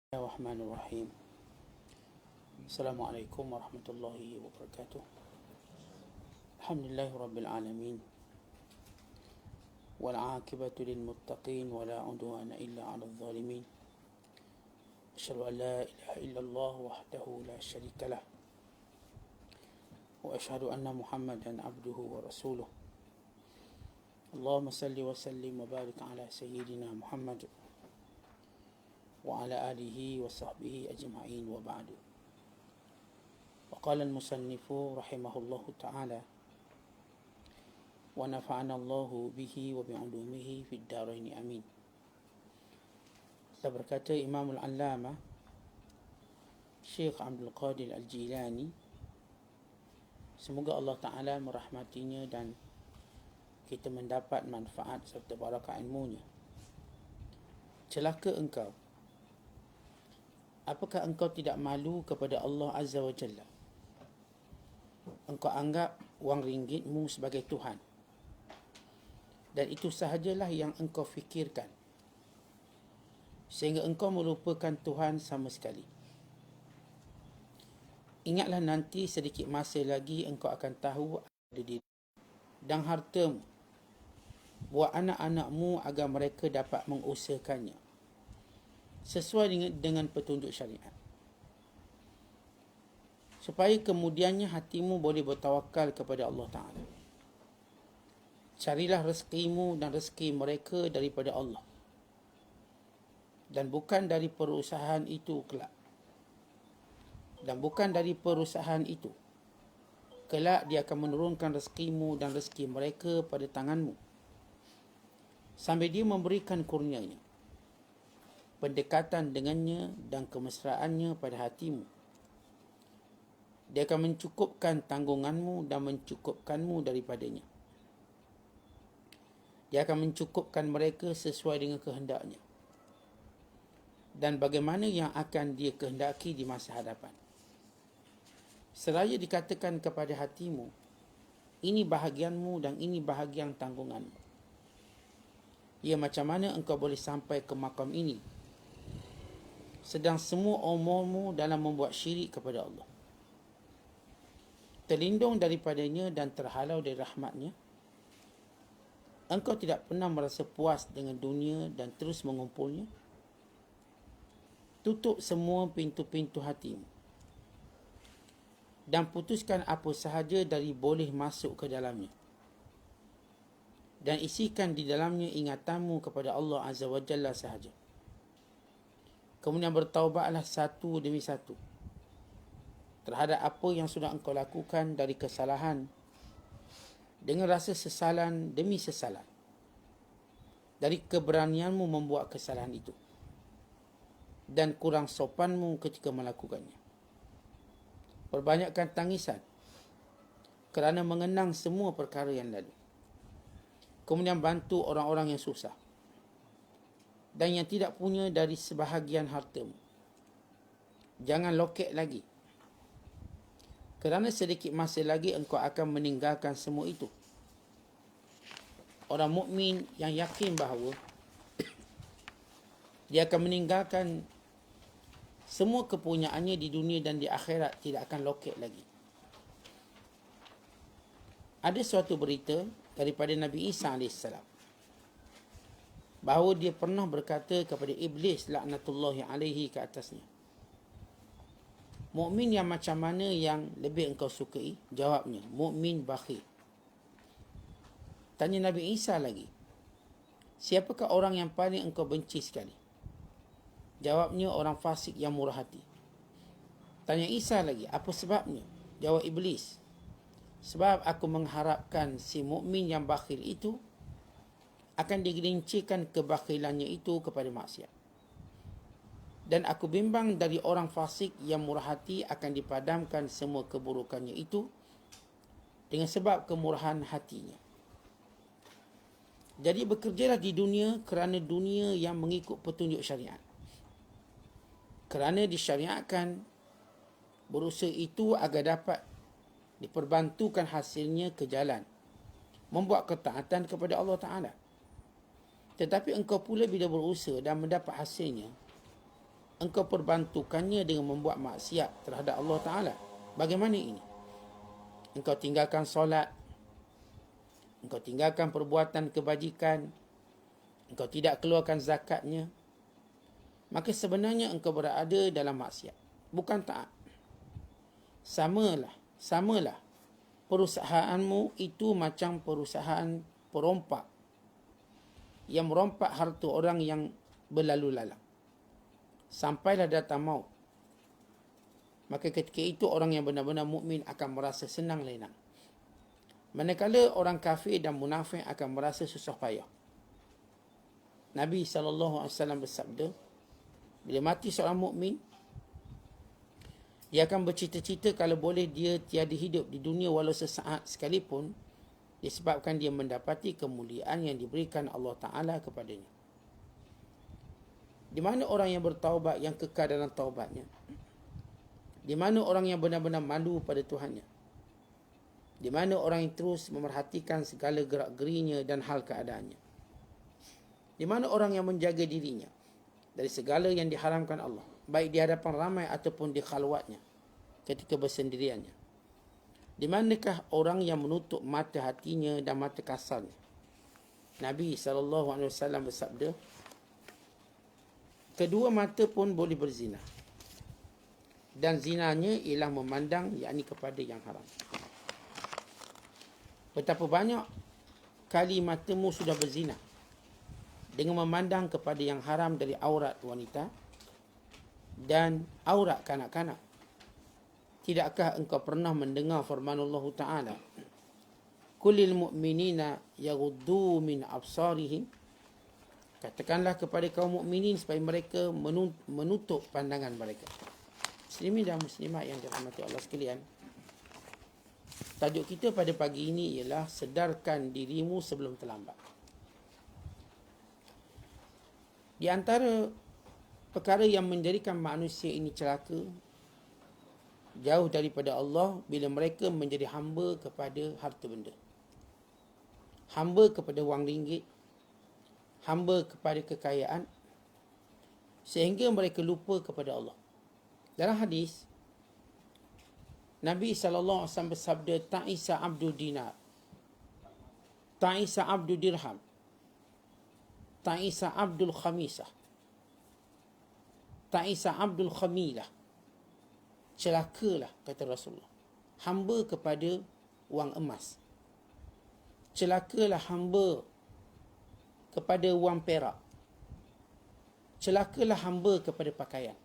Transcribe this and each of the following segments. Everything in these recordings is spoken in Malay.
Bismillahirrahmanirrahim. Assalamualaikum warahmatullahi wabarakatuh. Alhamdulillahi rabbil alamin. Wal 'aqibatu lil muttaqin wa la 'udwana illa 'alal zalimin. Asyhadu an la ilaha illallah wahdahu la syarika lah. Wa asyhadu anna Muhammadan 'abduhu wa rasuluh. Allahumma salli wa sallim wa barik ala sayyidina Muhammad وعلى آله وصحبه أجمعين وبعد. وقال المصنف رحمه الله تعالى ونفعنا الله به وبعلومه في الدارين آمين. Berkata Imam Al-Allamah Syekh Abdul Qadir Al-Jilani, semoga Allah Ta'ala merahmatinya dan kita mendapat manfaat serta barakah ilmunya. Celaka engkau, apakah engkau tidak malu kepada Allah Azza wa Jalla? Engkau anggap wang ringgitmu sebagai Tuhan, dan itu sahajalah yang engkau fikirkan, sehingga engkau melupakan Tuhan sama sekali. Ingatlah nanti sedikit masa lagi engkau akan tahu ada diri dan hartamu. Buat anak-anakmu agar mereka dapat mengusahakannya sesuai dengan petunjuk syariat, supaya kemudiannya hatimu boleh bertawakal kepada Allah Ta'ala. Carilah rezekimu dan rezeki mereka daripada Allah, dan bukan dari perusahaan itu kelak. Kelak dia akan menurunkan rezekimu dan rezeki mereka pada tanganmu, sampai dia memberikan kurnianya, pendekatan dengannya dan kemesraannya pada hatimu. Dia akan mencukupkan tanggunganmu dan mencukupkanmu daripadanya. Dia akan mencukupkan mereka sesuai dengan kehendaknya dan bagaimana yang akan dia kehendaki di masa hadapan. Seraya dikatakan kepada hatimu, ini bahagianmu dan ini bahagian tanggunganmu. Ya, macam mana engkau boleh sampai ke makam ini sedang semua umurmu dalam membuat syirik kepada Allah, terlindung daripadanya dan terhalau dari rahmatnya? Engkau tidak pernah merasa puas dengan dunia dan terus mengumpulnya? Tutup semua pintu-pintu hatimu dan putuskan apa sahaja dari boleh masuk ke dalamnya, dan isikan di dalamnya ingatanmu kepada Allah Azza wa Jalla sahaja. Kemudian bertaubatlah satu demi satu terhadap apa yang sudah engkau lakukan dari kesalahan, dengan rasa sesalan demi sesalan dari keberanianmu membuat kesalahan itu dan kurang sopanmu ketika melakukannya. Perbanyakkan tangisan kerana mengenang semua perkara yang lalu. Kemudian bantu orang-orang yang susah dan yang tidak punya dari sebahagian hartamu. Jangan lokek lagi, kerana sedikit masa lagi engkau akan meninggalkan semua itu. Orang mukmin yang yakin bahawa dia akan meninggalkan semua kepunyaannya di dunia dan di akhirat tidak akan lokek lagi. Ada suatu berita daripada Nabi Isa AS bahawa dia pernah berkata kepada Iblis laknatullahi alaihi ke atasnya, mukmin yang macam mana yang lebih engkau sukai? Jawabnya, mukmin bakhil. Tanya Nabi Isa lagi, siapakah orang yang paling engkau benci sekali? Jawabnya, orang fasik yang murah hati. Tanya Isa lagi, apa sebabnya? Jawab Iblis, sebab aku mengharapkan si mukmin yang bakhil itu akan digelincirkan kebakhilannya itu kepada maksiat, dan aku bimbang dari orang fasik yang murah hati akan dipadamkan semua keburukannya itu dengan sebab kemurahan hatinya. Jadi bekerjalah di dunia kerana dunia yang mengikut petunjuk syariat, kerana disyariatkan. Berusaha itu agar dapat diperbantukan hasilnya ke jalan membuat ketaatan kepada Allah Ta'ala. Tetapi engkau pula bila berusaha dan mendapat hasilnya, engkau perbantukannya dengan membuat maksiat terhadap Allah Ta'ala. Bagaimana ini? Engkau tinggalkan solat, engkau tinggalkan perbuatan kebajikan, engkau tidak keluarkan zakatnya, maka sebenarnya engkau berada dalam maksiat, bukan taat. Samalah perusahaanmu itu macam perusahaan perompak yang merompak harta orang yang berlalu lalang. Sampailah datang maut. Maka ketika itu orang yang benar-benar mukmin akan merasa senang lenang. Manakala orang kafir dan munafik akan merasa susah payah. Nabi SAW bersabda, bila mati seorang mukmin, dia akan bercita-cita kalau boleh dia tiada hidup di dunia walau sesaat sekalipun, disebabkan dia mendapati kemuliaan yang diberikan Allah Ta'ala kepadanya. Di mana orang yang bertaubat, yang kekal dalam taubatnya? Di mana orang yang benar-benar malu pada Tuhannya? Di mana orang yang terus memerhatikan segala gerak-gerinya dan hal keadaannya? Di mana orang yang menjaga dirinya dari segala yang diharamkan Allah, baik di hadapan ramai ataupun di khalwatnya, ketika bersendiriannya? Di manakah orang yang menutup mata hatinya dan mata kasarnya? Nabi SAW bersabda, kedua mata pun boleh berzina, dan zinanya ialah memandang, yakni kepada yang haram. Betapa banyak kali matamu sudah berzina dengan memandang kepada yang haram dari aurat wanita dan aurat kanak-kanak. Tidakkah engkau pernah mendengar firman Allah Ta'ala, Kulil mu'minina yaghuddu min absarihim, katakanlah kepada kaum mukminin supaya mereka menutup pandangan mereka. Muslimin dan muslimat yang dirahmati Allah sekalian, tajuk kita pada pagi ini ialah sedarkan dirimu sebelum terlambat. Di antara perkara yang menjadikan manusia ini celaka, jauh daripada Allah, bila mereka menjadi hamba kepada harta benda, hamba kepada wang ringgit, hamba kepada kekayaan, sehingga mereka lupa kepada Allah. Dalam hadis, Nabi SAW bersabda, Ta'isa abdul dinar, Ta'isa abdul dirham, Ta'isa abdul khamisah, Ta'isa abdul khamilah. Celakalah, kata Rasulullah, hamba kepada wang emas. Celakalah hamba kepada wang perak. Celakalah hamba kepada pakaian,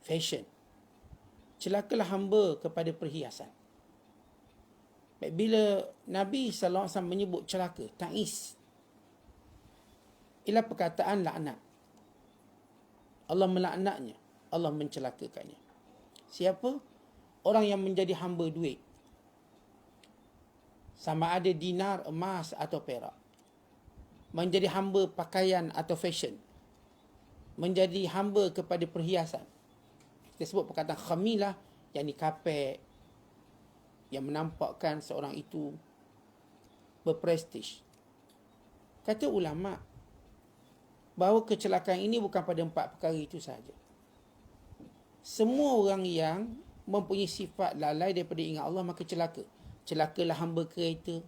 fashion. Celakalah hamba kepada perhiasan. Bila Nabi SAW menyebut celaka, ta'is, ialah perkataan laknat. Allah melaknatnya, Allah mencelakakannya. Siapa? Orang yang menjadi hamba duit, sama ada dinar, emas atau perak. Menjadi hamba pakaian atau fashion. Menjadi hamba kepada perhiasan. Kita sebut perkataan khamilah, yakni kapek, yang menampakkan seorang itu berprestij. Kata ulama' bahawa kecelakaan ini bukan pada 4 perkara itu sahaja. Semua orang yang mempunyai sifat lalai daripada ingat Allah, maka celaka. Celakalah hamba kereta,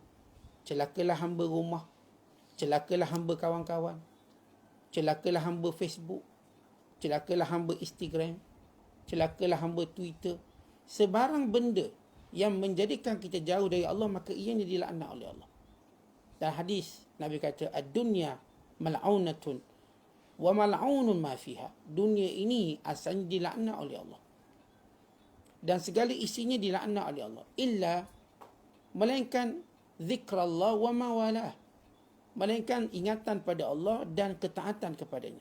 celakalah hamba rumah, celakalah hamba kawan-kawan, celakalah hamba Facebook, celakalah hamba Instagram, celakalah hamba Twitter. Sebarang benda yang menjadikan kita jauh dari Allah, maka ianya dilaknat oleh Allah. Dan hadis Nabi kata, ad-dunya mal'aunatun wa mal'aunun ma fiha. Dunia ini asalnya dilaknat oleh Allah, dan segala isinya dilaknat oleh Allah, illa, melainkan zikrullah wa ma walah, melainkan ingatan pada Allah dan ketaatan kepadanya.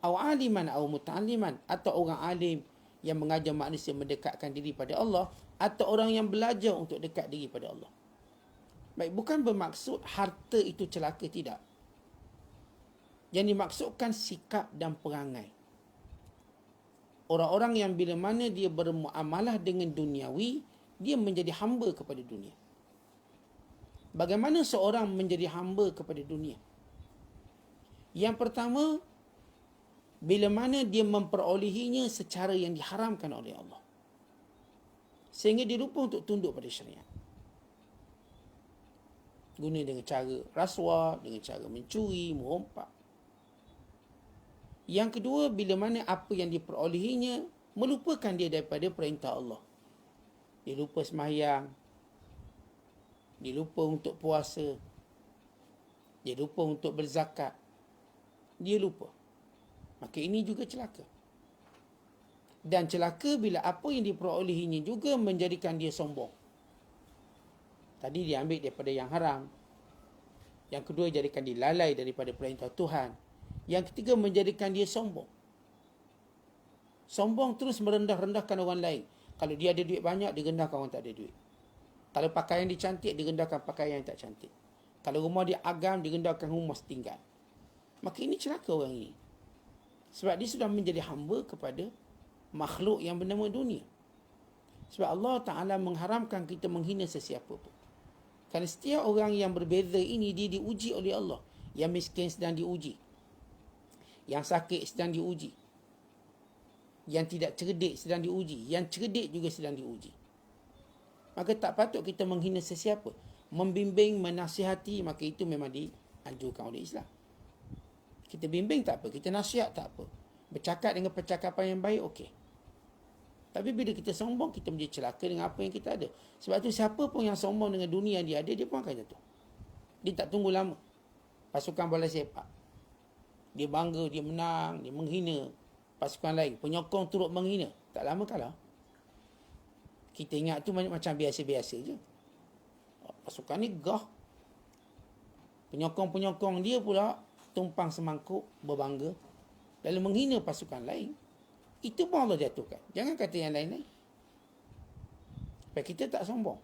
Aw aliman aw muta'alliman, atau orang alim yang mengajar manusia mendekatkan diri pada Allah, atau orang yang belajar untuk dekat diri pada Allah. Baik, bukan bermaksud harta itu celaka, tidak. Yang dimaksudkan sikap dan perangai. Orang-orang yang bila mana dia bermuamalah dengan duniawi, dia menjadi hamba kepada dunia. Bagaimana seorang menjadi hamba kepada dunia? Yang pertama, bila mana dia memperolehinya secara yang diharamkan oleh Allah, sehingga dia lupa untuk tunduk pada syariat. Guna dengan cara rasuah, dengan cara mencuri, merompak. Yang kedua, bila mana apa yang diperolehinya melupakan dia daripada perintah Allah. Dia lupa sembahyang, dia lupa untuk puasa, dia lupa untuk berzakat, dia lupa. Maka ini juga celaka. Dan celaka bila apa yang diperolehinya juga menjadikan dia sombong. Tadi dia ambil daripada yang haram. Yang kedua, jadikan dia lalai daripada perintah Tuhan. Yang ketiga, menjadikan dia sombong. Sombong terus merendah-rendahkan orang lain. Kalau dia ada duit banyak, dia rendahkan orang tak ada duit. Kalau pakaian dia cantik, dia rendahkan pakaian yang tak cantik. Kalau rumah dia agam, dia rendahkan rumah setinggal. Maka ini celaka orang ini. Sebab dia sudah menjadi hamba kepada makhluk yang bernama dunia. Sebab Allah Ta'ala mengharamkan kita menghina sesiapa pun. Kerana setiap orang yang berbeza ini, dia diuji oleh Allah. Yang miskin sedang diuji. Yang sakit sedang diuji. Yang tidak cerdik sedang diuji. Yang cerdik juga sedang diuji. Maka tak patut kita menghina sesiapa. Membimbing, menasihati, maka itu memang dianjurkan oleh Islam. Kita bimbing tak apa, kita nasihat tak apa. Bercakap dengan percakapan yang baik, okey. Tapi bila kita sombong, kita menjadi celaka dengan apa yang kita ada. Sebab tu siapa pun yang sombong dengan dunia yang dia ada, dia pun akan jatuh. Dia tak tunggu lama. Pasukan bola sepak, dia bangga, dia menang, dia menghina pasukan lain. Penyokong turut menghina, tak lama kalah. Kita ingat tu macam biasa-biasa je. Pasukan ni gah. Penyokong-penyokong dia pula tumpang semangkuk, berbangga, lalu menghina pasukan lain. Itu pun Allah jatuhkan. Jangan kata yang lain-lain. Supaya kita tak sombong.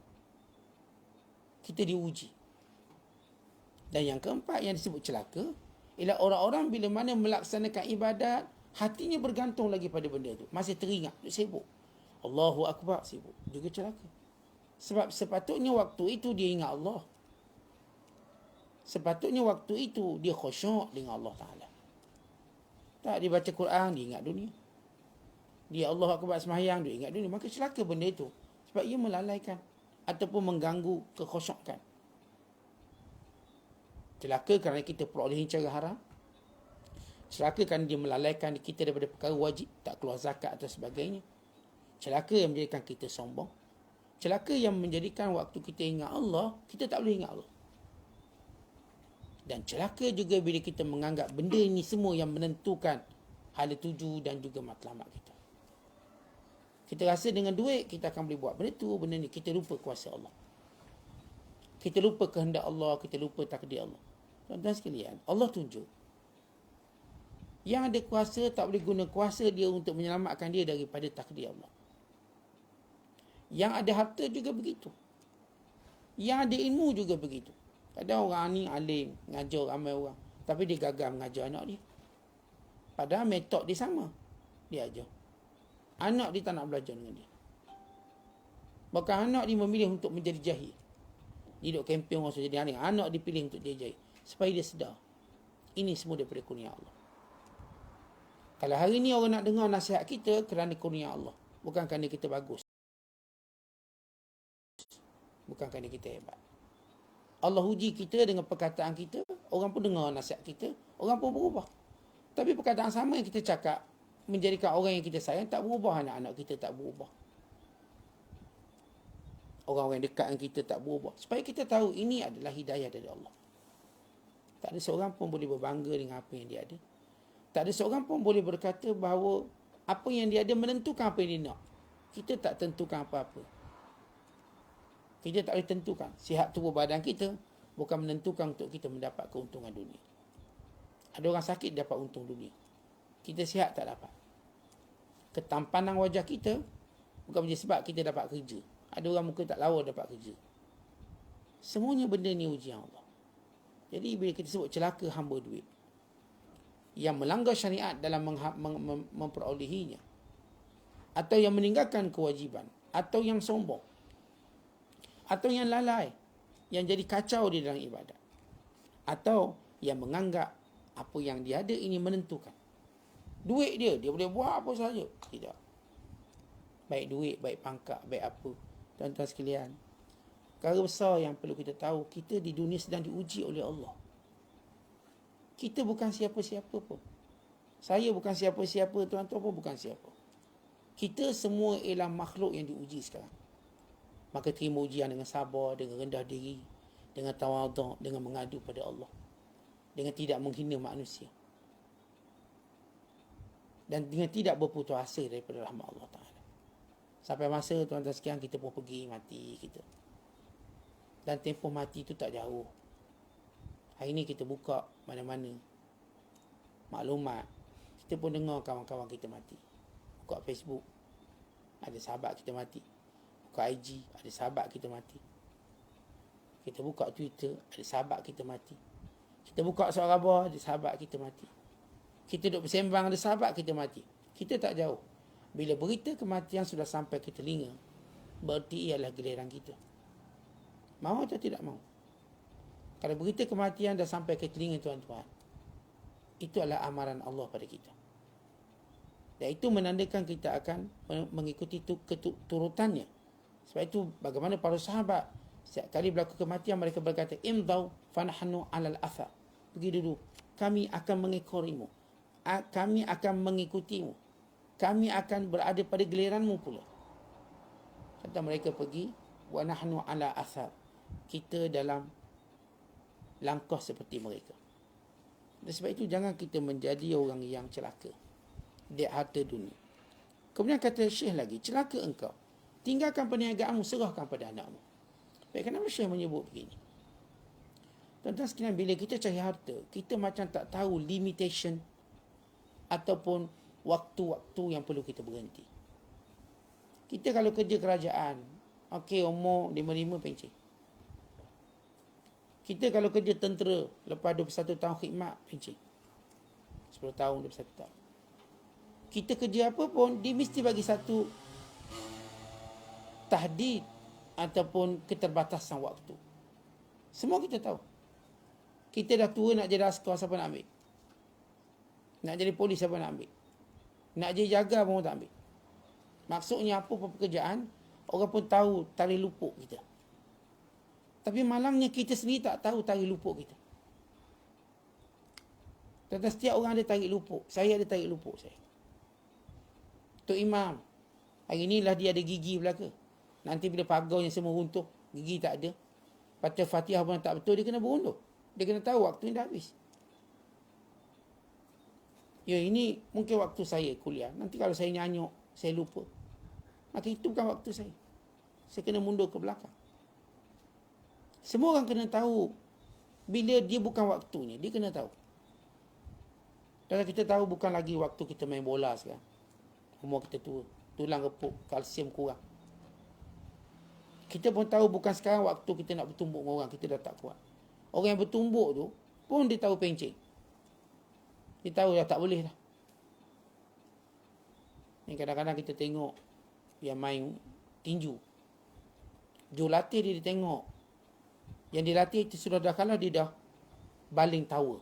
Kita diuji. Dan yang keempat yang disebut celaka, ialah orang-orang bila mana melaksanakan ibadat, hatinya bergantung lagi pada benda itu. Masih teringat, sibuk. Allahu Akbar, sibuk. Juga celaka. Sebab sepatutnya waktu itu dia ingat Allah. Sepatutnya waktu itu dia khusyuk dengan Allah Ta'ala. Tak, dia baca Quran, dia ingat dunia. Dia Allah Akbar sembahyang, dia ingat dunia. Maka celaka benda itu. Sebab ia melalaikan ataupun mengganggu kekhusyukan. Celaka kerana kita perolehi cara haram. Celaka kerana dia melalaikan kita daripada perkara wajib, tak keluar zakat atau sebagainya. Celaka yang menjadikan kita sombong. Celaka yang menjadikan waktu kita ingat Allah, kita tak boleh ingat Allah. Dan celaka juga bila kita menganggap benda ini semua yang menentukan hala tuju dan juga matlamat kita. Kita rasa dengan duit kita akan boleh buat benda tu, benda ni. Kita lupa kuasa Allah. Kita lupa kehendak Allah, kita lupa takdir Allah. Tuan-tuan sekalian, Allah tunjuk. Yang ada kuasa tak boleh guna kuasa dia untuk menyelamatkan dia daripada takdir Allah. Yang ada harta juga begitu. Yang ada ilmu juga begitu. Kadang orang ni alim, ngajar ramai orang. Tapi dia gagal mengajar anak dia. Padahal metod dia sama. Dia ajar. Anak dia tak nak belajar dengan dia. Bahkan anak dia memilih untuk menjadi jahil. Dia duduk kempen orang suruh jadi alim. Anak dia pilih untuk jadi jahil. Supaya dia sedar. Ini semua daripada kurnia Allah. Kalau hari ni orang nak dengar nasihat kita kerana kurnia Allah. Bukan kerana kita bagus. Bukan kerana kita hebat. Allah uji kita dengan perkataan kita, orang pun dengar nasihat kita, orang pun berubah. Tapi perkataan sama yang kita cakap menjadikan orang yang kita sayang tak berubah, anak-anak kita tak berubah. Orang-orang yang dekat dengan kita tak berubah. Supaya kita tahu ini adalah hidayah dari Allah. Tak ada seorang pun boleh berbangga dengan apa yang dia ada. Tak ada seorang pun boleh berkata bahawa apa yang dia ada menentukan apa yang dia nak. Kita tak tentukan apa-apa. Kita tak boleh tentukan. Sihat tubuh badan kita bukan menentukan untuk kita mendapat keuntungan dunia. Ada orang sakit dapat untung dunia. Kita sihat tak dapat. Ketampanan wajah kita bukan menjadi sebab kita dapat kerja. Ada orang muka tak lawa dapat kerja. Semuanya benda ni ujian Allah. Jadi bila kita sebut celaka hamba duit yang melanggar syariat dalam memperolehinya, atau yang meninggalkan kewajiban, atau yang sombong, atau yang lalai, yang jadi kacau di dalam ibadat, atau yang menganggap apa yang dia ada ini menentukan. Duit dia boleh buat apa saja. Tidak. Baik duit, baik pangkat, baik apa. Tuan-tuan sekalian, perkara besar yang perlu kita tahu, kita di dunia sedang diuji oleh Allah. Kita bukan siapa-siapa pun. Saya bukan siapa-siapa, tuan-tuan pun bukan siapa. Kita semua ialah makhluk yang diuji sekarang. Maka terima ujian dengan sabar, dengan rendah diri, dengan tawaduk, dengan mengadu pada Allah, dengan tidak menghina manusia, dan dengan tidak berputus asa daripada rahmat Allah Ta'ala. Sampai masa tuan-tuan sekian kita pun pergi mati kita. Dan tempoh mati itu tak jauh. Hari ini kita buka mana-mana maklumat, kita pun dengar kawan-kawan kita mati. Buka Facebook, ada sahabat kita mati. Buka IG, ada sahabat kita mati. Kita buka Twitter, ada sahabat kita mati. Kita buka surat khabar, ada sahabat kita mati. Kita duduk bersembang, ada sahabat kita mati. Kita tak jauh. Bila berita kematian sudah sampai ke telinga, berarti ialah giliran kita. Mahu atau tidak mahu? Kalau berita kematian dah sampai ke telinga tuan-tuan, itu adalah amaran Allah pada kita. Dan itu menandakan kita akan mengikuti turutannya. Sebab itu bagaimana para sahabat, setiap kali berlaku kematian mereka berkata, imdau fanahnu alal athar. Pergi dulu, kami akan mengikorimu. Kami akan mengikutimu. Kami akan berada pada giliranmu pula. Kata mereka pergi, wa nahnu ala athar. Kita dalam langkah seperti mereka. Dan sebab itu jangan kita menjadi orang yang celaka di harta dunia. Kemudian kata Syekh lagi, celaka engkau, tinggalkan perniagaanmu, serahkan pada anakmu. Baik, kenapa Syekh menyebut begini? Tuan-tuan sekalian, bila kita cari harta, kita macam tak tahu limitation ataupun waktu-waktu yang perlu kita berhenti. Kita kalau kerja kerajaan, okey, umur 55 pencen. Kita kalau kerja tentera, lepas 21 tahun khidmat, pencen. 10 tahun, 21 tahun. Kita kerja apa pun, dia mesti bagi satu tahdid ataupun keterbatasan waktu. Semua kita tahu. Kita dah tua nak jadi askar, siapa nak ambil? Nak jadi polis, siapa nak ambil? Nak jadi jaga pun tak ambil. Maksudnya apa pekerjaan, orang pun tahu tarikh lupuk kita. Tapi malangnya kita sendiri tak tahu tarikh lupuk kita. Tentang setiap orang ada tarikh lupuk. Saya ada tarikh lupuk saya. Tok Imam, hari inilah dia ada gigi belaka. Nanti bila pagaunya semua runtuh, gigi tak ada, baca Fatihah pun tak betul, dia kena berundur. Dia kena tahu waktu ini dah habis. Ya, ini mungkin waktu saya kuliah. Nanti kalau saya nyanyuk, saya lupa, maka itu bukan waktu saya. Saya kena mundur ke belakang. Semua orang kena tahu bila dia bukan waktunya. Dia kena tahu. Dan kita tahu bukan lagi waktu kita main bola sekarang. Umur kita tua, tulang repuk, kalsium kurang. Kita pun tahu bukan sekarang waktu kita nak bertumbuk dengan orang, kita dah tak kuat. Orang yang bertumbuk tu pun dia tahu pencen. Dia tahu dah tak boleh dah. Ni kadang-kadang kita tengok yang main tinju, jurulatih dia tengok yang dilatih itu sudah dah kalah, dia dah baling tawa,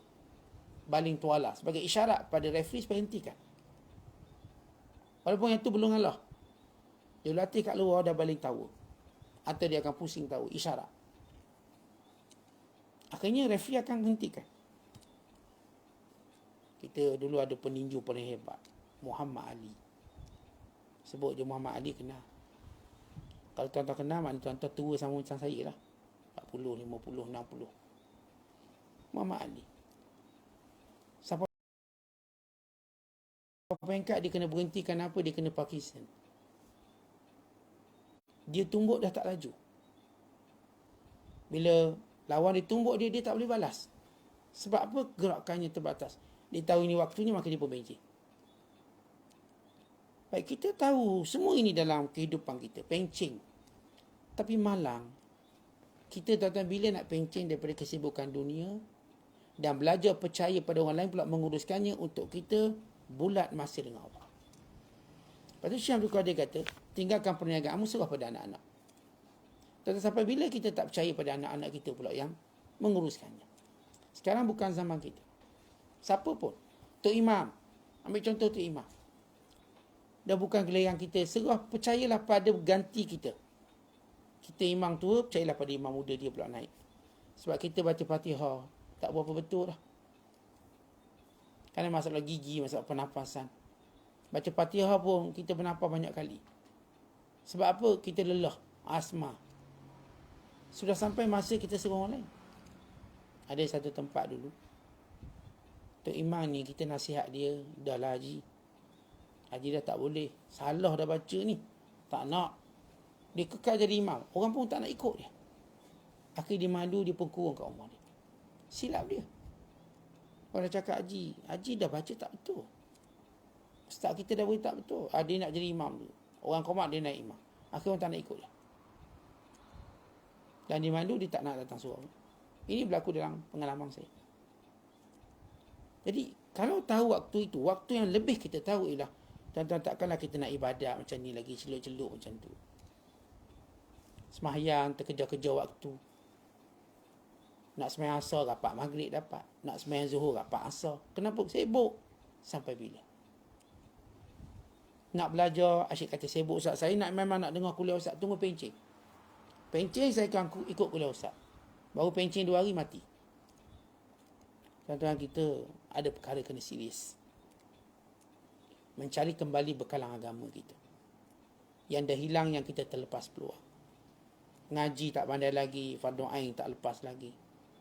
baling tuala sebagai isyarat pada referee supaya hentikan. Walaupun yang tu belum ngalah, jurulatih kat luar dah baling tawa, atau dia akan pusing tawa, isyarat. Akhirnya referee akan hentikan. Kita dulu ada peninju paling hebat, Muhammad Ali. Sebut je Muhammad Ali, kenal. Kalau tuan-tuan kenal, maknanya tuan-tuan tua sama macam saya lah. 40, 50, 60. Muhammad Ali. Siapa pengkat dia kena berhentikan apa? Dia kena Parkinson. Dia tumbuk dah tak laju. Bila lawan dia tumbuk dia tak boleh balas. Sebab apa? Gerakannya terbatas. Dia tahu ini waktunya, maka dia perbaiki. Baik, kita tahu semua ini dalam kehidupan kita, pencen. Tapi malang, kita tuan-tuan bila nak pencen daripada kesibukan dunia dan belajar percaya pada orang lain pula menguruskannya untuk kita bulat masa dengan Allah. Lepas tu Syekh Abdul Qadir kata, tinggalkan perniagaanmu, serah pada anak-anak. Tetapi sampai bila kita tak percaya pada anak-anak kita pula yang menguruskannya. Sekarang bukan zaman kita. Siapa pun, Tok Imam, Ambil contoh tu imam. Dah bukan giliran kita. Serah, percayalah pada ganti kita. Kita imam tua, percayalah pada imam muda dia pula naik. Sebab kita baca Fatihah, tak berapa betul dah. Kerana masalah gigi, masalah pernafasan. Baca Fatihah pun kita bernafas banyak kali. Sebab apa? Kita lelah, asma. Sudah sampai masa kita suruh orang lain. Ada satu tempat dulu, Tok Imam ni kita nasihat dia, dah lah Haji. Haji dah tak boleh. Salah dah baca ni. Tak nak. Dia kekal jadi imam. Orang pun tak nak ikut dia. Akhirnya dia malu, dia pun kurung kat rumah dia. Silap dia. Orang dah cakap Haji dah baca tak betul. Ustaz kita dah beritahu tak betul. Dia nak jadi imam dulu. Orang komat dia naik imam. Akhirnya orang tak nak ikut dia. Dan dia malu, dia tak nak datang surau. Ini berlaku dalam pengalaman saya. Jadi, kalau tahu waktu itu, waktu yang lebih kita tahu ialah, tuan-tuan takkanlah kita nak ibadat macam ni lagi, celup-celup macam tu. Semahyang, terkejar-kejar waktu. Nak sembahyang asar, rapat maghrib dapat. Nak sembahyang zuhur, rapat asar. Kenapa? Sibuk. Sampai bila? Nak belajar, asyik kata sibuk Ustaz. Saya memang nak dengar kuliah Ustaz. Tunggu pencing. Pencing saya akan ikut kuliah Ustaz. Baru pencing 2 hari mati. Tuan-tuan, kita ada perkara kena serius. Mencari kembali bekalan agama kita. Yang dah hilang, yang kita terlepas peluang. Ngaji tak pandai lagi, fardu ain tak lepas lagi.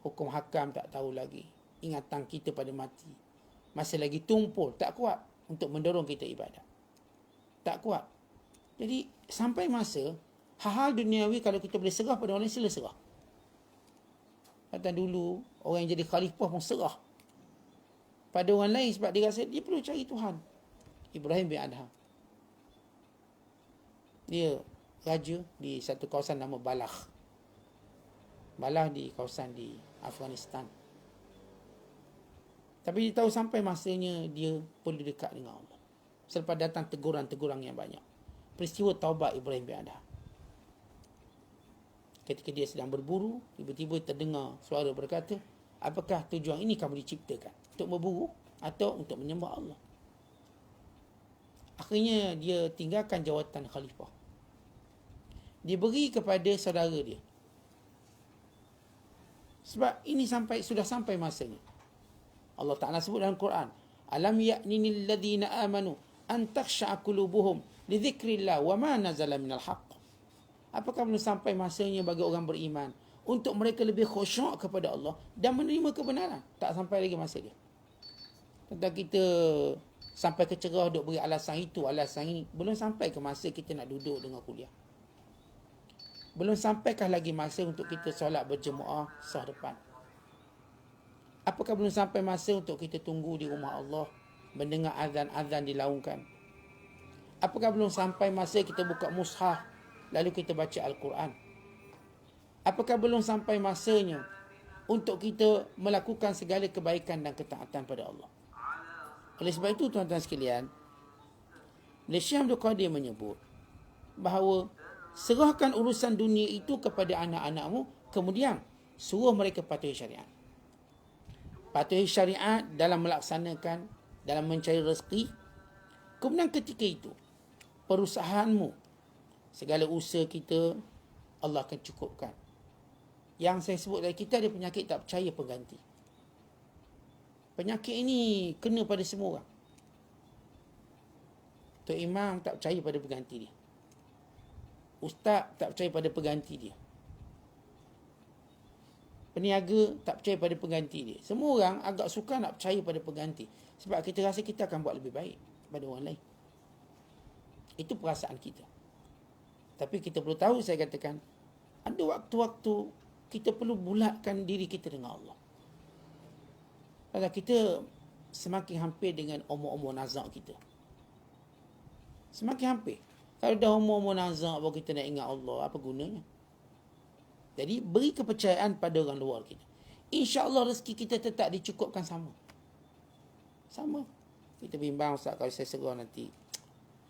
Hukum hakam tak tahu lagi. Ingatan kita pada mati. Masih lagi tumpul, tak kuat untuk mendorong kita ibadat. Tak kuat. Jadi sampai masa hal-hal duniawi kalau kita boleh serah pada orang lain, sila serah. Kata dulu orang yang jadi khalifah pun serah pada orang lain sebab dia rasa dia perlu cari Tuhan. Ibrahim bin Adham, dia raja di satu kawasan nama Balah. Balah di kawasan di Afghanistan. Tapi dia tahu sampai masanya dia perlu dekat dengan Allah. Selepas datang teguran-teguran yang banyak. Peristiwa taubat Ibrahim bin Adham. Ketika dia sedang berburu, tiba-tiba terdengar suara berkata, apakah tujuan ini kamu diciptakan? Untuk berburu atau untuk menyembah Allah? Akhirnya dia tinggalkan jawatan khalifah. Dia beri kepada saudara dia. Sebab ini sudah sampai masanya. Allah Ta'ala sebut dalam Quran, alam ya'ninil ladhina amanu an takhsha'a qulubuhum li dzikrillah wa ma nazala minal haqq. Apakah belum sampai masanya bagi orang beriman untuk mereka lebih khusyuk kepada Allah dan menerima kebenaran? Tak sampai lagi masa dia. Tentang kita sampai kecerah duk beri alasan itu, alasan ini. Belum sampai ke masa kita nak duduk dengan kuliah. Belum sampaikah lagi masa untuk kita solat berjemaah sah depan. Apakah belum sampai masa untuk kita tunggu di rumah Allah, mendengar azan-azan dilaungkan? Apakah belum sampai masa kita buka mushaf, lalu kita baca Al-Quran? Apakah belum sampai masanya untuk kita melakukan segala kebaikan dan ketaatan pada Allah? Oleh sebab itu, tuan-tuan sekalian, Syekh Abdul Qadir menyebut bahawa serahkan urusan dunia itu kepada anak-anakmu, kemudian suruh mereka patuhi syariat. Patuhi syariat dalam melaksanakan, dalam mencari rezeki. Kemudian ketika itu, perusahaanmu, segala usaha kita, Allah akan cukupkan. Yang saya sebut tadi, kita ada penyakit tak percaya pengganti. Penyakit ini kena pada semua orang. Tok Imam tak percaya pada pengganti dia. Ustaz tak percaya pada pengganti dia. Peniaga tak percaya pada pengganti dia. Semua orang agak suka nak percaya pada pengganti. Sebab kita rasa kita akan buat lebih baik daripada orang lain. Itu perasaan kita. Tapi kita perlu tahu, saya katakan, ada waktu-waktu kita perlu bulatkan diri kita dengan Allah. Kalau kita semakin hampir dengan umur-umur nazak kita. Semakin hampir. Kalau dah umur-umur nazak baru kita nak ingat Allah, apa gunanya? Jadi beri kepercayaan pada orang luar kita. InsyaAllah rezeki kita tetap dicukupkan sama. Sama. Kita bimbang, Ustaz, kalau saya serah nanti,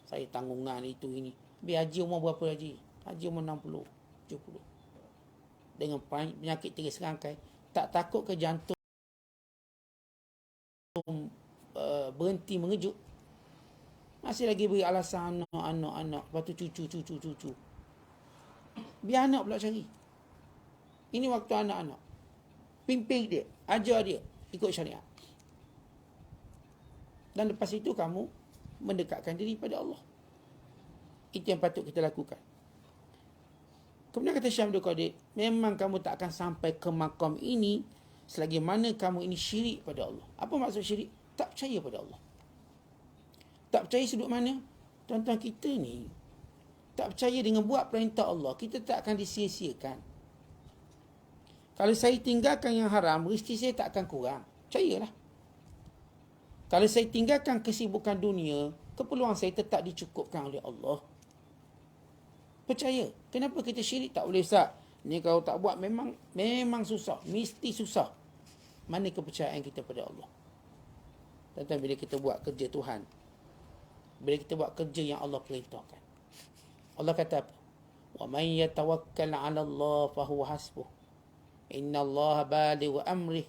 saya tanggungan itu ini. Biar haji umur berapa haji? Haji umur 60, 70. Dengan penyakit tiris serangkai. Tak takut ke jantung berhenti mengejut. Masih lagi beri alasan anak. Lepas tu cucu. Biar anak pula cari. Ini waktu anak-anak. Pimpin dia. Ajar dia. Ikut syariat. Dan lepas itu kamu mendekatkan diri pada Allah. Itu yang patut kita lakukan. Kemudian kata Syekh Abdul Qadir, memang kamu tak akan sampai ke makam ini selagi mana kamu ini syirik pada Allah. Apa maksud syirik? Tak percaya pada Allah. Tak percaya sudut mana? Tuan-tuan, kita ni tak percaya dengan buat perintah Allah, kita tak akan disia-siakan. Kalau saya tinggalkan yang haram, rezeki saya tak akan kurang. Percayalah. Kalau saya tinggalkan kesibukan dunia, keperluan saya tetap dicukupkan oleh Allah. Percaya. Kenapa kita syirik? Tak boleh, Ustaz. Ni kalau tak buat memang susah. Mesti susah. Mana kepercayaan kita pada Allah? Tuan-tuan, bila kita buat kerja Tuhan, bila kita buat kerja yang Allah perintahkan, Allah kata apa? Wa man yatawakkal 'ala Allah fa huwa hasbuh. Inna Allah balighu amrih.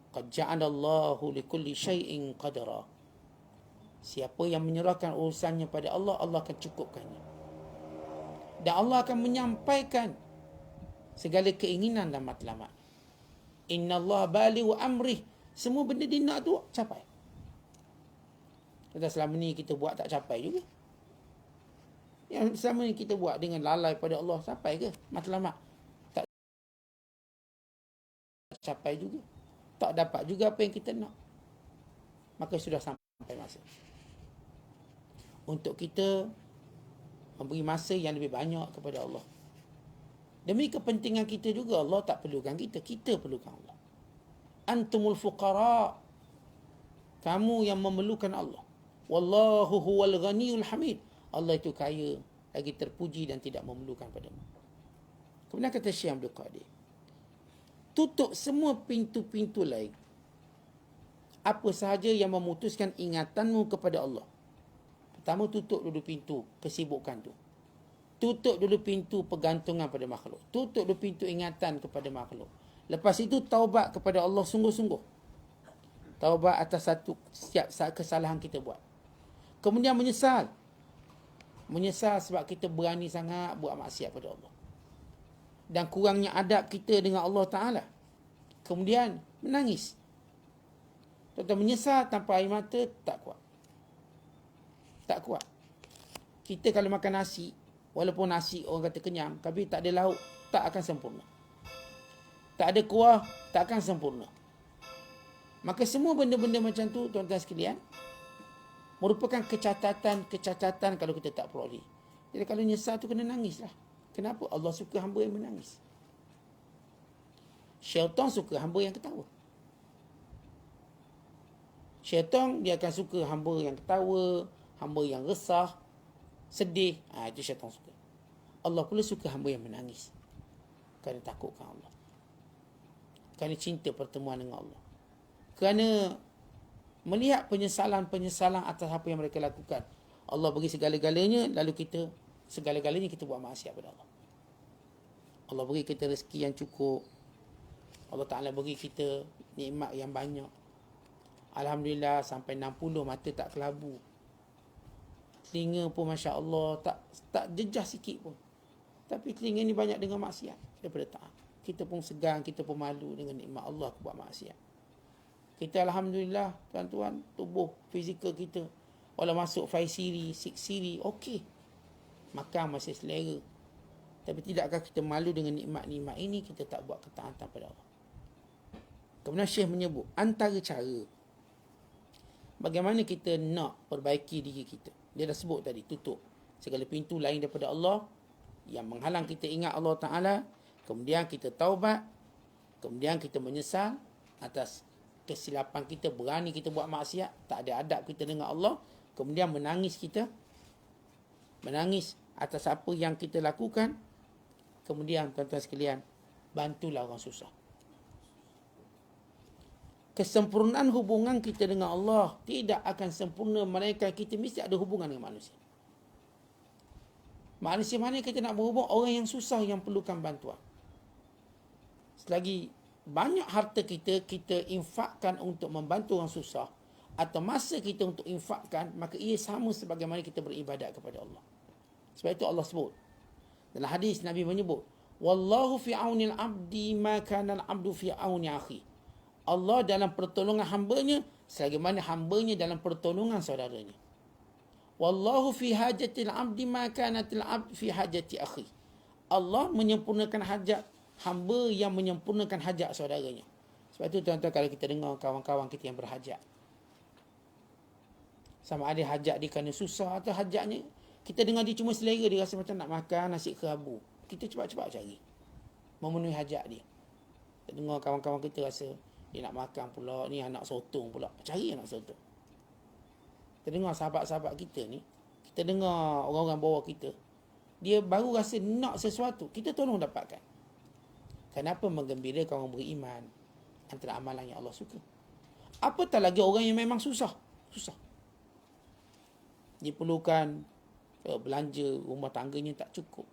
Qad ja'ala Allahu likulli syai'in qadara. Siapa yang menyerahkan urusannya pada Allah, Allah akan cukupkannya. Dan Allah akan menyampaikan segala keinginan dan matlamat. Inna Allah balighu amrih. Semua benda dia nak tu capai. Kata selama ni kita buat tak capai juga. Yang selama ni kita buat dengan lalai pada Allah, capai ke matlamat? Tak capai juga. Tak dapat juga apa yang kita nak. Maka sudah sampai masa untuk kita memberi masa yang lebih banyak kepada Allah. Demi kepentingan kita juga, Allah tak perlukan kita, kita perlukan Allah. Antumul fuqara. Kamu yang memerlukan Allah. Wallahu huwal ghaniyul hamid. Allah itu kaya, lagi terpuji dan tidak memerlukan padamu. Kemudian kata Syekh Abdul Qadir, tutup semua pintu-pintu lain. Apa sahaja yang memutuskan ingatanmu kepada Allah. Pertama, tutup dulu pintu kesibukan tu. Tutup dulu pintu pergantungan pada makhluk. Tutup dulu pintu ingatan kepada makhluk. Lepas itu, taubat kepada Allah sungguh-sungguh. Taubat atas setiap kesalahan kita buat. Kemudian menyesal. Menyesal sebab kita berani sangat buat maksiat pada Allah. Dan kurangnya adab kita dengan Allah Ta'ala. Kemudian menangis. Tuan-tuan, menyesal tanpa air mata tak kuat. Tak kuat. Kita kalau makan nasi, walaupun nasi orang kata kenyang, tapi tak ada lauk, tak akan sempurna. Tak ada kuah, tak akan sempurna. Maka semua benda-benda macam tu, tuan-tuan sekalian, merupakan kecacatan kalau kita tak peroleh. Jadi kalau nyesal tu kena nangis lah. Kenapa? Allah suka hamba yang menangis. Syaitan suka hamba yang ketawa. Syaitan dia akan suka hamba yang ketawa, hamba yang resah, sedih. Itu syaitan suka. Allah pula suka hamba yang menangis. Kerana takutkan Allah. Kerana cinta pertemuan dengan Allah. Kerana melihat penyesalan-penyesalan atas apa yang mereka lakukan. Allah bagi segala-galanya, lalu segala-galanya kita buat maksiat pada Allah. Allah bagi kita rezeki yang cukup. Allah Ta'ala bagi kita nikmat yang banyak. Alhamdulillah sampai 60 mata tak kelabu. Telinga pun Masya Allah tak jejah sikit pun. Tapi telinga ni banyak dengan maksiat daripada taat. Kita pun segan, kita pun malu dengan nikmat Allah buat maksiat. Kita Alhamdulillah tuan-tuan, tubuh fizikal kita walau masuk 5 siri, 6 siri, okey. Makan masih selera. Tapi tidakkah kita malu dengan nikmat-nikmat ini, kita tak buat ketaatan pada Allah. Kemudian Syekh menyebut antara cara bagaimana kita nak perbaiki diri kita. Dia dah sebut tadi, tutup segala pintu lain daripada Allah yang menghalang kita ingat Allah Ta'ala. Kemudian kita taubat. Kemudian kita menyesal atas kesilapan kita, berani kita buat maksiat, tak ada adab kita dengan Allah. Kemudian menangis kita. Menangis atas apa yang kita lakukan. Kemudian tuan-tuan sekalian, bantulah orang susah. Kesempurnaan hubungan kita dengan Allah tidak akan sempurna melainkan kita mesti ada hubungan dengan manusia. Manusia mana kita nak berhubung? Orang yang susah, yang perlukan bantuan. Selagi banyak harta kita infakkan untuk membantu orang susah, atau masa kita untuk infakkan, maka ia sama sebagaimana kita beribadat kepada Allah. Sebab itu Allah sebut dalam hadis, Nabi menyebut, wallahu fi aunil abdi ma kana al-abdu fi auni akhi. Allah dalam pertolongan hamba-Nya selagi mana hamba-Nya dalam pertolongan saudaranya. Wallahu fi hajatil abdi ma kanatil abd fi hajati akhi. Allah menyempurnakan hajat hamba yang menyempurnakan hajat saudaranya. Sebab itu tuan-tuan, kalau kita dengar kawan-kawan kita yang berhajat, sama ada hajat dia kerana susah atau hajatnya, kita dengar dia cuma selera, dia rasa macam nak makan nasi kerabu, kita cepat-cepat cari memenuhi hajat dia. Kita dengar kawan-kawan kita rasa dia nak makan pula, ni anak sotong pula, cari anak sotong. Kita dengar sahabat-sahabat kita ni, kita dengar orang-orang bawah kita, dia baru rasa nak sesuatu, kita tolong dapatkan. Kenapa? Menggembirakan orang beriman, antara amalan yang Allah suka. Apatah lagi orang yang memang susah. Dia perlukan belanja rumah tangganya tak cukup,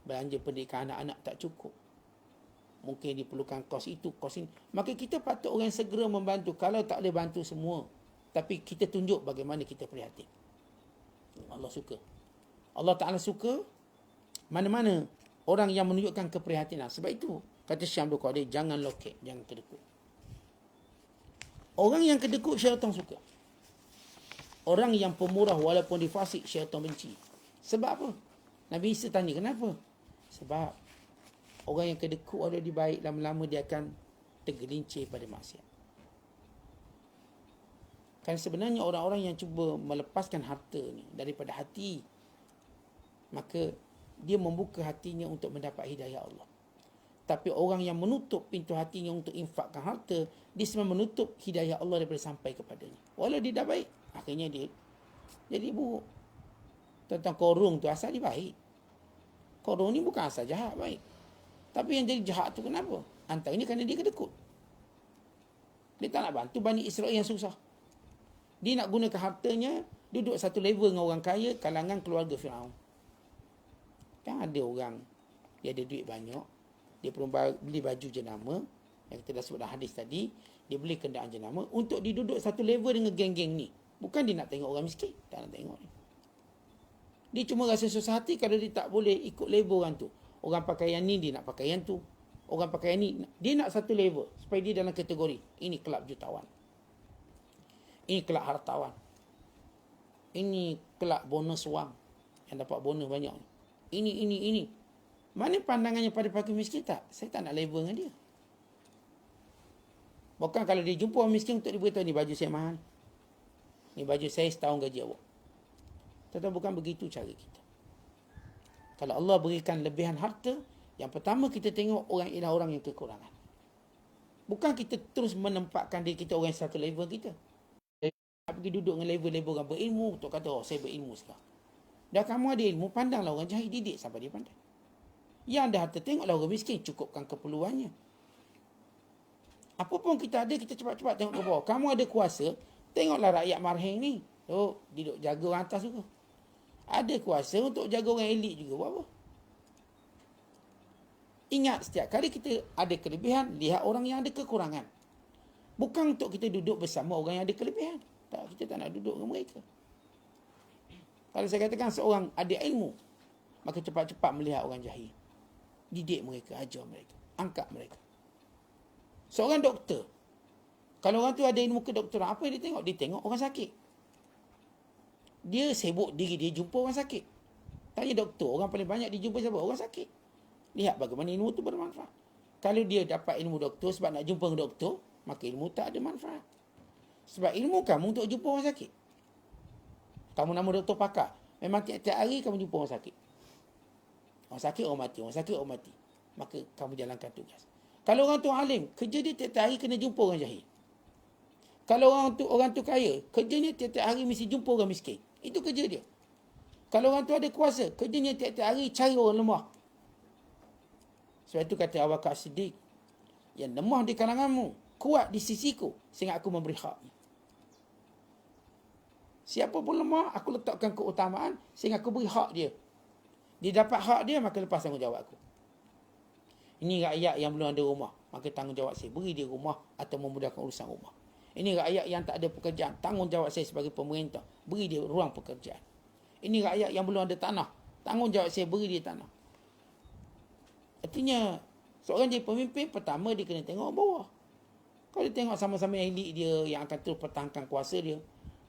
belanja pendidikan anak-anak tak cukup, mungkin diperlukan kos itu, kos ini. Maka kita patut orang segera membantu. Kalau tak boleh bantu semua, tapi kita tunjuk bagaimana kita prihatin. Allah suka. Allah Ta'ala suka mana-mana orang yang menunjukkan keprihatinan. Sebab itu kata Syekh Abdul Qadir, jangan loket, jangan kedekut. Orang yang kedekut syaitan suka. Orang yang pemurah walaupun difasik, syaitan benci. Sebab apa? Nabi Isa tanya, kenapa? Sebab orang yang kedekut ada di baik, lama-lama dia akan tergelincir pada maksiat. Kan sebenarnya orang-orang yang cuba melepaskan harta ni daripada hati, maka dia membuka hatinya untuk mendapat hidayah Allah. Tapi orang yang menutup pintu hatinya untuk infakkan harta, dia sebenarnya menutup hidayah Allah daripada sampai kepadanya. Walau dia dah baik, akhirnya dia jadi buruk. Tentang korung tu asal dia baik. Korung ni bukan asal jahat, baik. Tapi yang jadi jahat tu kenapa? Antaranya kerana dia kedekut. Dia tak nak bantu Bani Israel yang susah. Dia nak gunakan hartanya duduk satu level dengan orang kaya, kalangan keluarga Firaun. Kan ada orang, dia ada duit banyak, dia perlu beli baju jenama, yang kita dah sebut dalam hadis tadi, dia beli kenderaan jenama untuk diduduk satu level dengan geng-geng ni. Bukan dia nak tengok orang miskin, tak nak tengok ni. Dia cuma rasa susah hati kalau dia tak boleh ikut level orang tu. Orang pakaian ni, dia nak pakaian tu. Orang pakaian ni, dia nak satu level supaya dia dalam kategori. Ini kelab jutawan. Ini kelab hartawan. Ini kelab bonus wang, yang dapat bonus banyak. Ini. Mana pandangannya pada fakir miskin? Tak, saya tak nak level dengan dia. Bukan kalau dia jumpa orang miskin untuk diberitahu, ni baju saya mahal, ni baju saya setahun gaji awak. Tetapi bukan begitu cara kita. Kalau Allah berikan lebihan harta, yang pertama kita tengok orang ialah orang yang kekurangan. Bukan kita terus menempatkan diri kita orang satu level kita. Nak pergi duduk dengan level-level orang berilmu, untuk kata, oh saya berilmu sekarang. Dah kamu ada ilmu, pandanglah orang jahil, didik sampai dia pandai. Yang ada harta, tengoklah orang miskin, cukupkan keperluannya. Apa pun kita ada, kita cepat-cepat tengok ke bawah. Kamu ada kuasa, tengoklah rakyat marheng ni. Oh, duduk jaga orang atas juga. Ada kuasa untuk jaga orang elit juga, buat apa? Ingat, setiap kali kita ada kelebihan, lihat orang yang ada kekurangan. Bukan untuk kita duduk bersama orang yang ada kelebihan. Tak, kita tak nak duduk dengan mereka. Kalau saya katakan seorang ada ilmu, maka cepat-cepat melihat orang jahil. Didik mereka, ajar mereka, angkat mereka. Seorang doktor, kalau orang tu ada ilmu kedokteran, apa yang dia tengok? Dia tengok orang sakit. Dia sibuk diri dia jumpa orang sakit. Tanya doktor, orang paling banyak dia jumpa siapa? Orang sakit. Lihat bagaimana ilmu tu bermanfaat. Kalau dia dapat ilmu doktor sebab nak jumpa dengan doktor, maka ilmu tak ada manfaat. Sebab ilmu kamu untuk jumpa orang sakit. Kamu nama doktor pakar, memang tiap-tiap hari kamu jumpa orang sakit. Orang sakit, orang mati. Orang sakit, orang mati. Maka kamu jalankan tugas. Kalau orang tu alim, kerja dia tiap-tiap hari kena jumpa orang jahil. Kalau orang tu kaya, kerjanya tiap-tiap hari mesti jumpa orang miskin. Itu kerja dia. Kalau orang tu ada kuasa, kerjanya tiap-tiap hari cari orang lemah. Sebab itu kata Abu Bakar Siddiq, yang lemah di kalanganmu, kuat di sisiku, sehingga aku memberi haknya. Siapa pun lemah, aku letakkan keutamaan, sehingga aku beri hak dia. Dia dapat hak dia, maka lepas tanggungjawab aku. Ini rakyat yang belum ada rumah, maka tanggungjawab saya, beri dia rumah atau memudahkan urusan rumah. Ini rakyat yang tak ada pekerjaan. Tanggungjawab saya sebagai pemerintah. Beri dia ruang pekerjaan. Ini rakyat yang belum ada tanah. Tanggungjawab saya beri dia tanah. Artinya, seorang jadi pemimpin, pertama dia kena tengok bawah. Kalau dia tengok sama-sama elit dia yang akan terus pertahankan kuasa dia,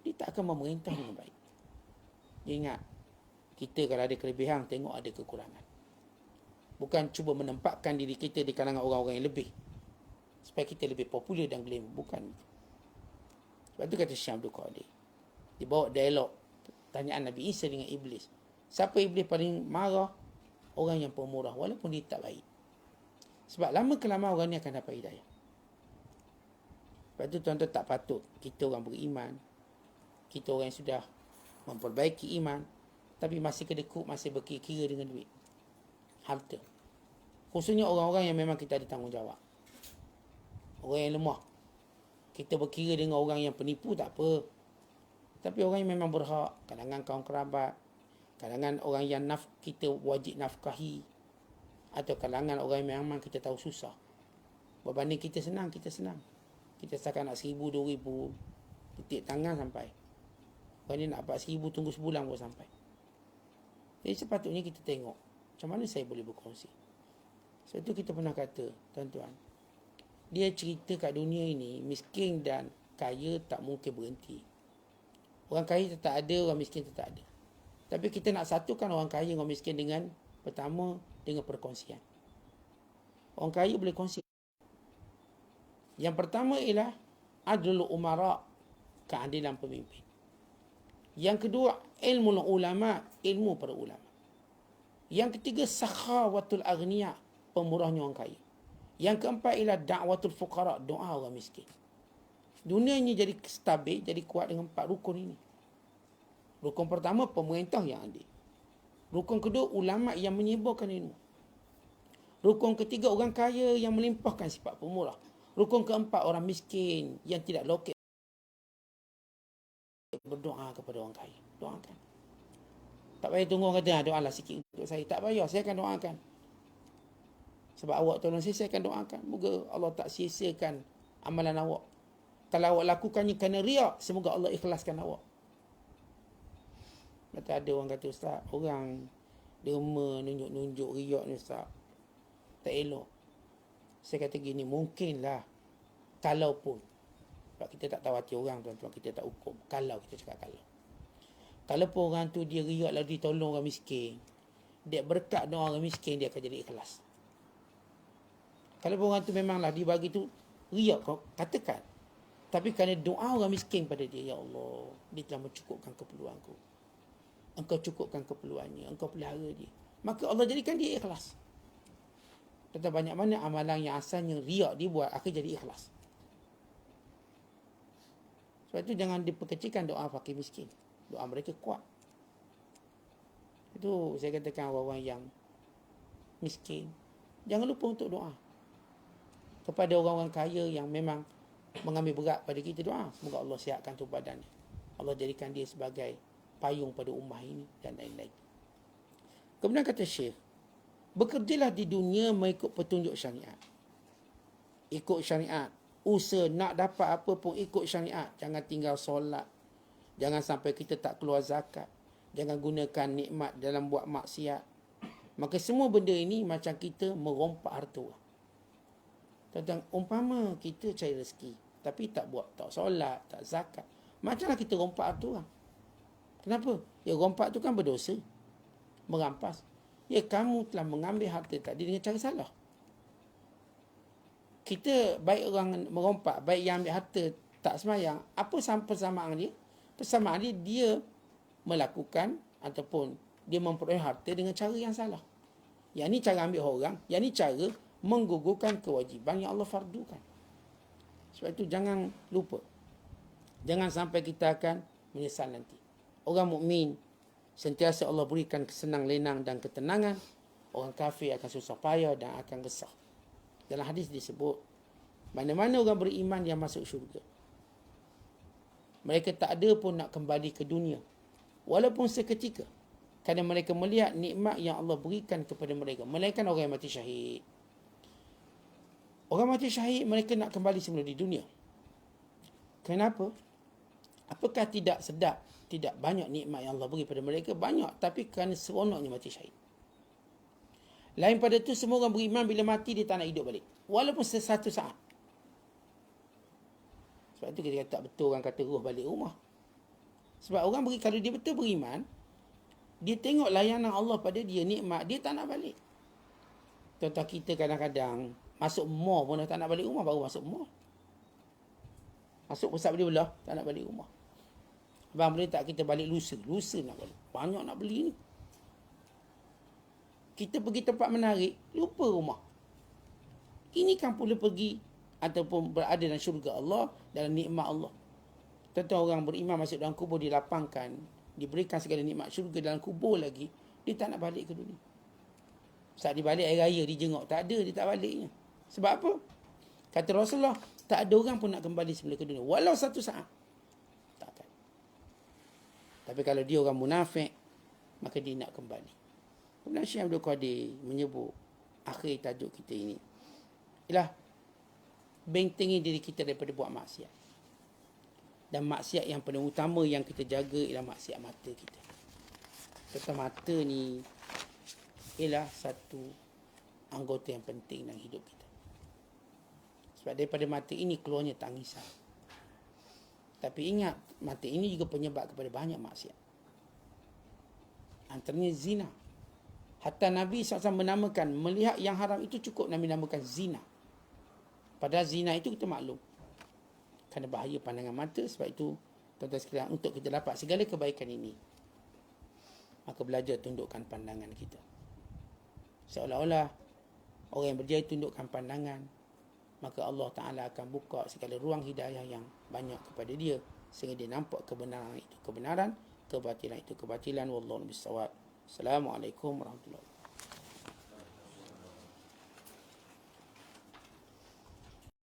dia tak akan memerintah dengan baik. Dia ingat, kita kalau ada kelebihan, tengok ada kekurangan. Bukan cuba menempatkan diri kita di kalangan orang-orang yang lebih. Supaya kita lebih popular dan glamour. Bukan. Sebab tu kata Syekh Abdul Qadir. Dia bawa dialog tanyaan Nabi Isa dengan Iblis. Siapa Iblis paling marah? Orang yang pemurah. Walaupun dia tak baik. Sebab lama kelamaan orang ni akan dapat hidayah. Sebab tu tuan-tuan tak patut kita orang beriman. Kita orang yang sudah memperbaiki iman. Tapi masih kedekut, masih berkira-kira dengan duit. Harta. Khususnya orang-orang yang memang kita ada tanggungjawab. Orang yang lemah. Kita berkira dengan orang yang penipu tak apa. Tapi orang yang memang berhak. Kalangan kaum kerabat. Kalangan orang yang kita wajib nafkahi. Atau kalangan orang yang memang kita tahu susah. Berbanding kita senang, kita senang. Kita setakat nak 1,000, 2,000. Ketik tangan sampai. Orang ni nak dapat 1,000, tunggu sebulan baru sampai. Jadi sepatutnya kita tengok. Macam mana saya boleh berkongsi. Sebab tu kita pernah kata, tuan-tuan. Dia cerita kat dunia ini, miskin dan kaya tak mungkin berhenti. Orang kaya tetap ada, orang miskin tetap ada. Tapi kita nak satukan orang kaya dengan orang miskin dengan, pertama, dengan perkongsian. Orang kaya boleh kongsi. Yang pertama ialah adlul umara, keadilan pemimpin. Yang kedua, ilmu ulama, ilmu para ulama. Yang ketiga, sakhawatul aghniya, pemurahnya orang kaya. Yang keempat ialah da'watul fuqara, doa orang miskin. Dunia ini jadi stabil, jadi kuat dengan 4 rukun ini. Rukun pertama, pemerintah yang adil. Rukun kedua, ulama yang menyebarkan ilmu. Rukun ketiga, orang kaya yang melimpahkan sifat pemurah. Rukun keempat, orang miskin yang tidak lokek berdoa kepada orang kaya. Doakan. Tak payah tunggu orang kata, doalah sikit untuk saya. Tak payah, saya akan doakan. Sebab awak tolong saya akan doakan. Moga Allah tak sia-siakan amalan awak. Kalau awak lakukannya kerana riak, semoga Allah ikhlaskan awak. Kata ada orang kata, Ustaz, orang derma nunjuk-nunjuk riak ni Ustaz. Tak elok. Saya kata gini, mungkinlah. Kalaupun. Sebab kita tak tahu hati orang, tuan-tuan. Kita tak hukum. Kalau kita cakap kalau. Kalaupun orang tu dia riak lalu ditolong orang miskin. Dia berkat doa orang miskin, dia akan jadi ikhlas. Kalaupun orang tu memanglah dia bagi tu riak, katakan. Tapi kerana doa orang miskin pada dia, ya Allah, dia telah mencukupkan keperluanku. Engkau cukupkan keperluannya, engkau pelihara dia. Maka Allah jadikan dia ikhlas. Tentang banyak mana amalan yang asalnya riak dibuat akan jadi ikhlas. Sebab itu jangan diperkecilkan doa fakir miskin. Doa mereka kuat. Itu saya katakan orang-orang yang miskin. Jangan lupa untuk doa. Kepada orang-orang kaya yang memang mengambil berat pada kita, doa. Semoga Allah sihatkan tubuh badannya. Allah jadikan dia sebagai payung pada ummah ini dan lain-lain. Kemudian kata Syekh, bekerjalah di dunia mengikut petunjuk syariat. Ikut syariat. Usaha nak dapat apa pun ikut syariat. Jangan tinggal solat. Jangan sampai kita tak keluar zakat. Jangan gunakan nikmat dalam buat maksiat. Maka semua benda ini macam kita merompak harta orang. Tentang umpama kita cari rezeki. Tapi tak buat, tak solat, tak zakat. Macamlah kita rompak harta orang. Kenapa? Ya rompak tu kan berdosa. Merampas. Ya kamu telah mengambil harta tadi dengan cara salah. Kita baik orang merompak, baik yang ambil harta tak sembahyang. Apa persamaan dia? Persamaan dia melakukan ataupun dia memperoleh harta dengan cara yang salah. Yang ni cara ambil orang, yang ni cara menggugurkan kewajiban yang Allah fardukan. Sebab itu jangan lupa. Jangan sampai kita akan menyesal nanti. Orang mukmin sentiasa Allah berikan kesenang lenang dan ketenangan. Orang kafir akan susah payah dan akan resah. Dalam hadis disebut, mana-mana orang beriman yang masuk syurga. Mereka tak ada pun nak kembali ke dunia. Walaupun seketika. Kerana mereka melihat nikmat yang Allah berikan kepada mereka. Melainkan orang yang mati syahid. Orang mati syahid, mereka nak kembali semula di dunia. Kenapa? Apakah tidak sedap? Tidak banyak nikmat yang Allah beri pada mereka? Banyak, tapi kerana seronoknya mati syahid. Lain pada itu, semua orang beriman bila mati dia tak nak hidup balik. Walaupun satu saat. Sebab itu kita kata tak betul orang kata roh balik rumah. Sebab orang kalau dia betul beriman, dia tengok layanan Allah pada dia, nikmat, dia tak nak balik. Contoh kita kadang-kadang masuk mall pun dah tak nak balik rumah, baru masuk mall. Masuk pusat beli belah, tak nak balik rumah. Abang boleh tak kita balik lusa? Lusa nak balik. Banyak nak beli ni. Kita pergi tempat menarik, lupa rumah. Ini kan pula pergi ataupun berada dalam syurga Allah, dalam nikmat Allah. Tentu orang beriman masuk dalam kubur, dilapangkan, diberikan segala nikmat syurga dalam kubur lagi, dia tak nak balik ke dunia. Saat dia balik air raya, dia jenguk. Tak ada, dia tak baliknya. Sebab apa? Kata Rasulullah, tak ada orang pun nak kembali semula ke dunia. Walau satu saat. Takkan. Tapi kalau dia orang munafik, maka dia nak kembali. Kemudian Syekh Abdul Qadir menyebut akhir tajuk kita ini ialah bentengi diri kita daripada buat maksiat. Dan maksiat yang paling utama yang kita jaga ialah maksiat mata kita. Kata mata ni ialah satu anggota yang penting dalam hidup kita. Sebab daripada mata ini keluarnya tangisan. Tapi ingat, mata ini juga penyebab kepada banyak maksiat. Antaranya zina. Hatta Nabi SAW menamakan, melihat yang haram itu cukup Nabi namakan zina. Padahal zina itu kita maklum. Kerana bahaya pandangan mata. Sebab itu, tuan-tuan sekalian, untuk kita dapat segala kebaikan ini, maka belajar tundukkan pandangan kita. Seolah-olah orang yang berjaya tundukkan pandangan, maka Allah Ta'ala akan buka segala ruang hidayah yang banyak kepada dia, sehingga dia nampak kebenaran itu kebenaran, kebatilan itu kebatilan. Wallahu a'lam bishawab. Assalamualaikum warahmatullahi wabarakatuh.